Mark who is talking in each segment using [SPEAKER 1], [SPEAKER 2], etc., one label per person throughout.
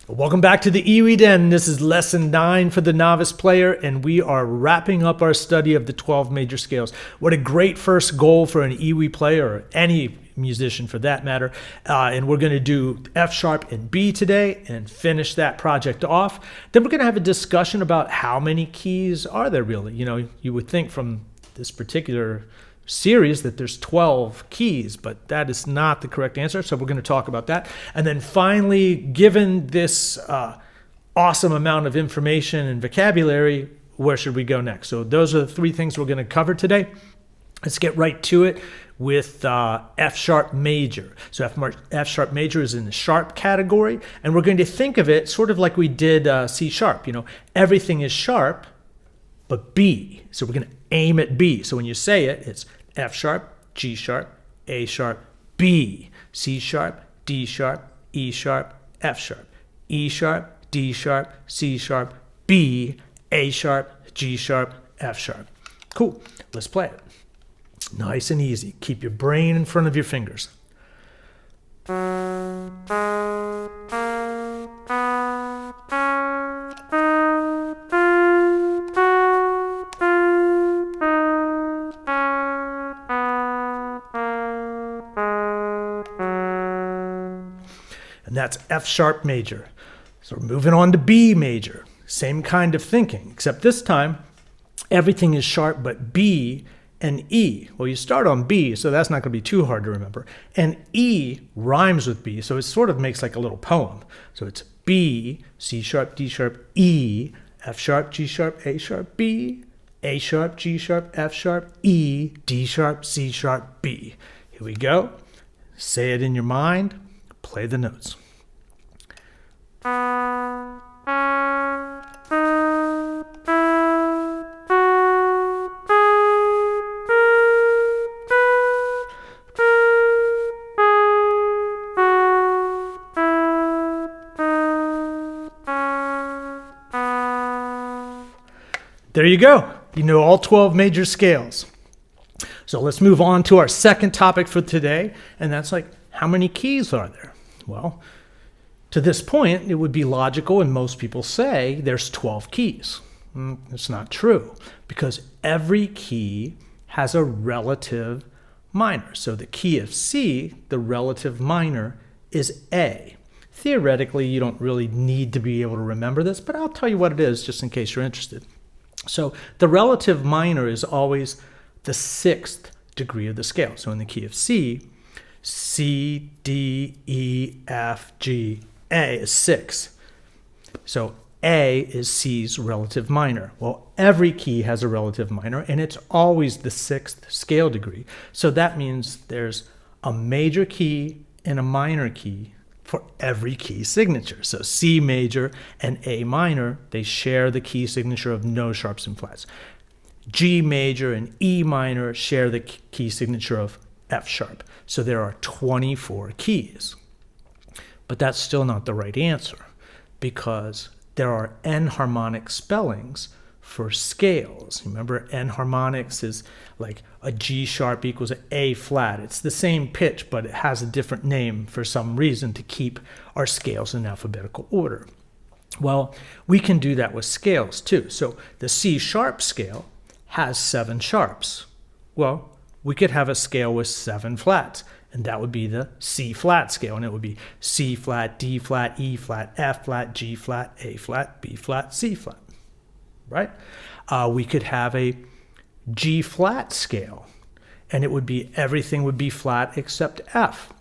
[SPEAKER 1] Welcome back to the EWI Den. This is lesson 9 for the novice player, and we are wrapping up our study of the 12 major scales. What a great first goal for an EWI player, or any musician for that matter. And we're going to do F sharp and B today and finish that project off. Then we're going to have a discussion about how many keys are there really. You know, you would think from this particular series that there's 12 keys, but that is not the correct answer. So we're going to talk about that. And then finally, given this awesome amount of information and vocabulary, where should we go next? So those are the 3 things we're going to cover today. Let's get right to it with F sharp major. So F sharp major is in the sharp category, and we're going to think of it sort of like we did C sharp. You know, everything is sharp but B. So we're going to aim at B. So when you say it, it's F sharp, G sharp, A sharp, B, C sharp, D sharp, E sharp, F sharp, E sharp, D sharp, C sharp, B, A sharp, G sharp, F sharp. Cool. Let's play it. Nice and easy. Keep your brain in front of your fingers. And that's F sharp major. So we're moving on to B major. Same kind of thinking, except this time everything is sharp but B and E. Well, you start on B, so that's not going to be too hard to remember. And E rhymes with B, so it sort of makes like a little poem. So it's B, C sharp, D sharp, E, F sharp, G sharp, A sharp, B, A sharp, G sharp, F sharp, E, D sharp, C sharp, B. Here we go. Say it in your mind. Play the notes. There you go. You know all 12 major scales. So let's move on to our second topic for today, and that's like, how many keys are there? Well, to this point, it would be logical, and most people say there's 12 keys. It's not true, because every key has a relative minor. So the key of C, the relative minor, is A. Theoretically, you don't really need to be able to remember this, but I'll tell you what it is just in case you're interested. So the relative minor is always the 6th degree of the scale. So in the key of C, C, D, E, F, G, A is 6. So A is C's relative minor. Well, every key has a relative minor, and it's always the 6th scale degree. So that means there's a major key and a minor key for every key signature. So C major and A minor, they share the key signature of no sharps and flats. G major and E minor share the key signature of F sharp. So there are 24 keys. But that's still not the right answer, because there are enharmonic spellings for scales. Remember, enharmonics is like a G sharp equals an A flat. It's the same pitch, but it has a different name for some reason to keep our scales in alphabetical order. Well, we can do that with scales too. So the C sharp scale has 7 sharps. Well, we could have a scale with 7 flats, and that would be the C flat scale, and it would be C flat, D flat, E flat, F flat, G flat, A flat, B flat, C flat, right? We could have a G flat scale, and it would be, everything would be flat except F.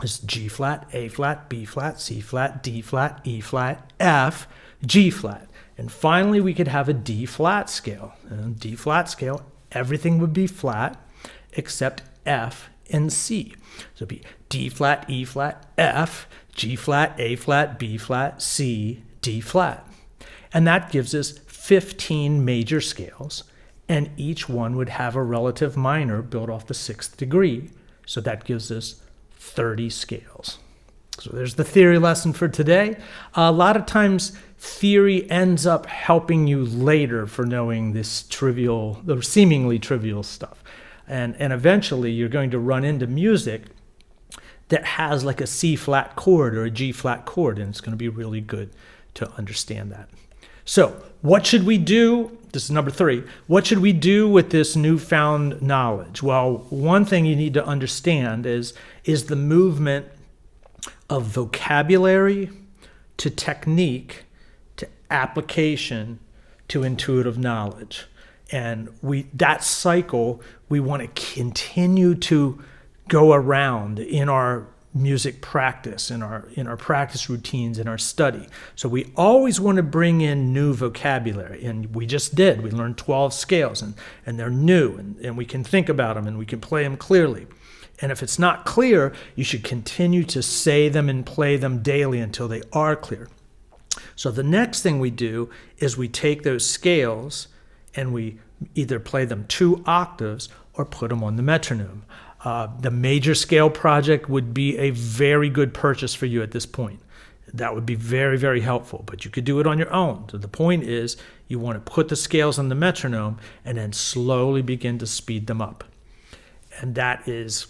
[SPEAKER 1] It's G flat, A flat, B flat, C flat, D flat, E flat, F, G flat. And finally, we could have a D flat scale. And D flat scale, everything would be flat except F and C. So it'd be D flat, E flat, F, G flat, A flat, B flat, C, D flat. And that gives us 15 major scales, and each one would have a relative minor built off the 6th degree. So that gives us 30 scales. So there's the theory lesson for today. A lot of times theory ends up helping you later for knowing this trivial, or seemingly trivial stuff. And eventually you're going to run into music that has like a C flat chord or a G flat chord, and it's going to be really good to understand that. So what should we do? This is number 3. What should we do with this newfound knowledge? Well, one thing you need to understand is the movement of vocabulary to technique to application to intuitive knowledge. And that cycle we want to continue to go around in our music practice, in our practice routines, in our study. So we always want to bring in new vocabulary, and we just did. We learned 12 scales, and they're new, and we can think about them, and we can play them clearly. And if it's not clear, you should continue to say them and play them daily until they are clear. So the next thing we do is we take those scales and we either play them 2 octaves or put them on the metronome. The major scale project would be a very good purchase for you at this point. That would be very, very helpful, but you could do it on your own. So the point is you want to put the scales on the metronome and then slowly begin to speed them up. And that is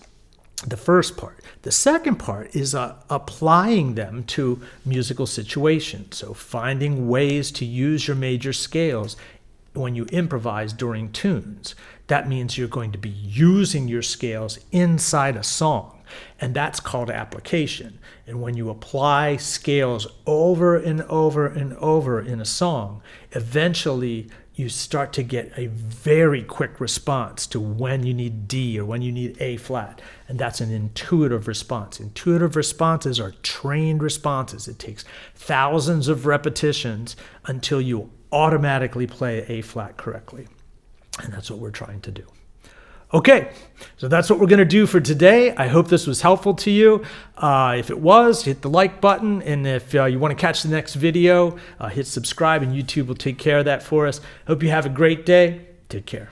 [SPEAKER 1] the first part. The second part is applying them to musical situations. So finding ways to use your major scales when you improvise during tunes. That means you're going to be using your scales inside a song, and that's called application. And when you apply scales over and over and over in a song, eventually you start to get a very quick response to when you need D or when you need A flat, and that's an intuitive response. Intuitive responses are trained responses. It takes thousands of repetitions until you automatically play A flat correctly. And that's what we're trying to do. Okay, so that's what we're going to do for today. I hope this was helpful to you. If it was, hit the like button. And if you want to catch the next video, hit subscribe, and YouTube will take care of that for us. Hope you have a great day. Take care.